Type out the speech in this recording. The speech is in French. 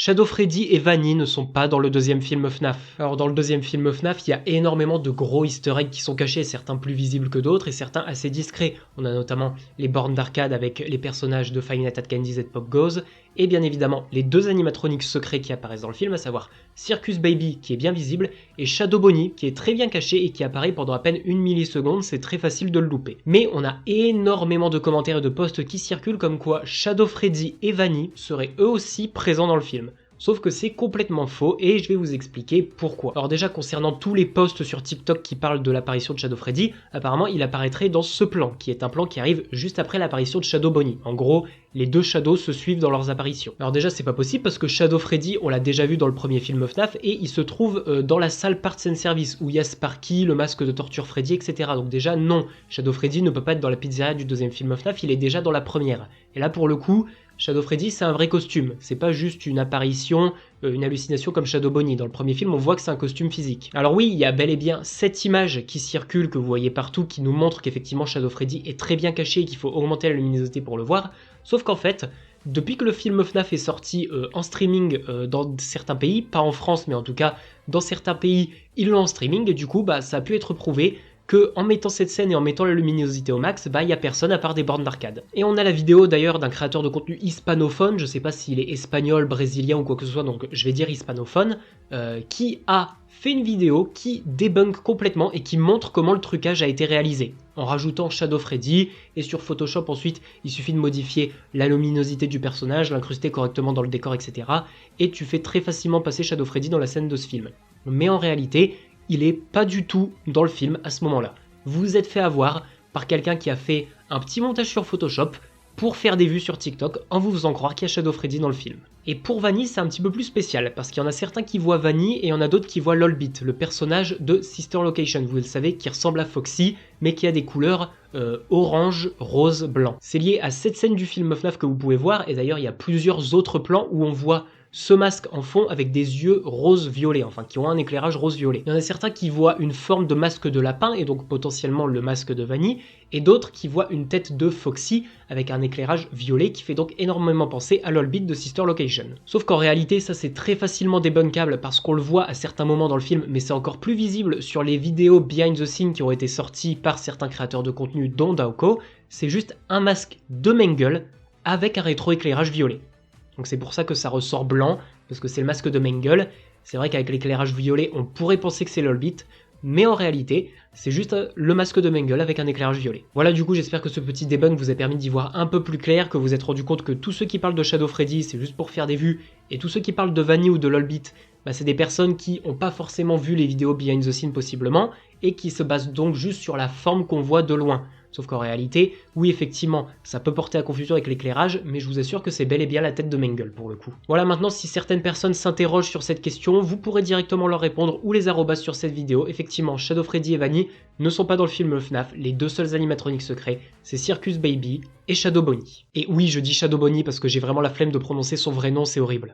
Shadow Freddy et Vanny ne sont pas dans le deuxième film FNAF. Alors dans le deuxième film FNAF, il y a énormément de gros easter eggs qui sont cachés, certains plus visibles que d'autres et certains assez discrets. On a notamment les bornes d'arcade avec les personnages de Five Nights at Candy's et de Pop Goes, et bien évidemment les deux animatroniques secrets qui apparaissent dans le film, à savoir Circus Baby qui est bien visible et Shadow Bonnie qui est très bien caché et qui apparaît pendant à peine une milliseconde, c'est très facile de le louper. Mais on a énormément de commentaires et de posts qui circulent comme quoi Shadow Freddy et Vanny seraient eux aussi présents dans le film. Sauf que c'est complètement faux et je vais vous expliquer pourquoi. Alors déjà concernant tous les posts sur TikTok qui parlent de l'apparition de Shadow Freddy, apparemment il apparaîtrait dans ce plan, qui est un plan qui arrive juste après l'apparition de Shadow Bonnie. En gros, les deux Shadows se suivent dans leurs apparitions. Alors déjà c'est pas possible parce que Shadow Freddy on l'a déjà vu dans le premier film FNAF et il se trouve dans la salle Parts and Service où il y a Sparky, le masque de torture Freddy, etc. Donc déjà non, Shadow Freddy ne peut pas être dans la pizzeria du deuxième film FNAF, il est déjà dans la première. Et là pour le coup, Shadow Freddy c'est un vrai costume, c'est pas juste une apparition, une hallucination comme Shadow Bonnie. Dans le premier film on voit que c'est un costume physique. Alors oui, il y a bel et bien cette image qui circule, que vous voyez partout, qui nous montre qu'effectivement Shadow Freddy est très bien caché et qu'il faut augmenter la luminosité pour le voir, sauf qu'en fait, depuis que le film FNAF est sorti en streaming dans certains pays, pas en France mais en tout cas dans certains pays ils l'ont en streaming, et du coup ça a pu être prouvé que en mettant cette scène et en mettant la luminosité au max, il y a personne à part des bornes d'arcade. Et on a la vidéo d'ailleurs d'un créateur de contenu hispanophone, je sais pas s'il est espagnol, brésilien ou quoi que ce soit, donc je vais dire hispanophone, qui a fait une vidéo qui débunk complètement et qui montre comment le trucage a été réalisé. En rajoutant Shadow Freddy, et sur Photoshop ensuite, il suffit de modifier la luminosité du personnage, l'incruster correctement dans le décor, etc. Et tu fais très facilement passer Shadow Freddy dans la scène de ce film. Mais en réalité, il est pas du tout dans le film à ce moment-là. Vous vous êtes fait avoir par quelqu'un qui a fait un petit montage sur Photoshop pour faire des vues sur TikTok en vous faisant croire qu'il y a Shadow Freddy dans le film. Et pour Vanny, c'est un petit peu plus spécial, parce qu'il y en a certains qui voient Vanny et il y en a d'autres qui voient Lolbit, le personnage de Sister Location, vous le savez, qui ressemble à Foxy, mais qui a des couleurs orange, rose, blanc. C'est lié à cette scène du film FNAF que vous pouvez voir, et d'ailleurs il y a plusieurs autres plans où on voit ce masque en fond avec des yeux rose-violet, enfin qui ont un éclairage rose-violet. Il y en a certains qui voient une forme de masque de lapin et donc potentiellement le masque de Vanny, et d'autres qui voient une tête de Foxy avec un éclairage violet qui fait donc énormément penser à Lolbit de Sister Location. Sauf qu'en réalité ça c'est très facilement débunkable parce qu'on le voit à certains moments dans le film, mais c'est encore plus visible sur les vidéos behind the scenes qui ont été sorties par certains créateurs de contenu dont Daoko. C'est juste un masque de Mangle avec un rétro-éclairage violet. Donc c'est pour ça que ça ressort blanc, parce que c'est le masque de Mangle. C'est vrai qu'avec l'éclairage violet, on pourrait penser que c'est Lolbit, mais en réalité, c'est juste le masque de Mangle avec un éclairage violet. Voilà, du coup, j'espère que ce petit debunk vous a permis d'y voir un peu plus clair, que vous vous êtes rendu compte que tous ceux qui parlent de Shadow Freddy, c'est juste pour faire des vues, et tous ceux qui parlent de Vanny ou de Lolbit, c'est des personnes qui n'ont pas forcément vu les vidéos behind the scenes possiblement, et qui se basent donc juste sur la forme qu'on voit de loin. Sauf qu'en réalité, oui effectivement, ça peut porter à confusion avec l'éclairage, mais je vous assure que c'est bel et bien la tête de Mangle pour le coup. Voilà, maintenant si certaines personnes s'interrogent sur cette question, vous pourrez directement leur répondre ou les arrobas sur cette vidéo. Effectivement, Shadow Freddy et Vanny ne sont pas dans le film FNAF, les deux seuls animatroniques secrets, c'est Circus Baby et Shadow Bonnie. Et oui, je dis Shadow Bonnie parce que j'ai vraiment la flemme de prononcer son vrai nom, c'est horrible.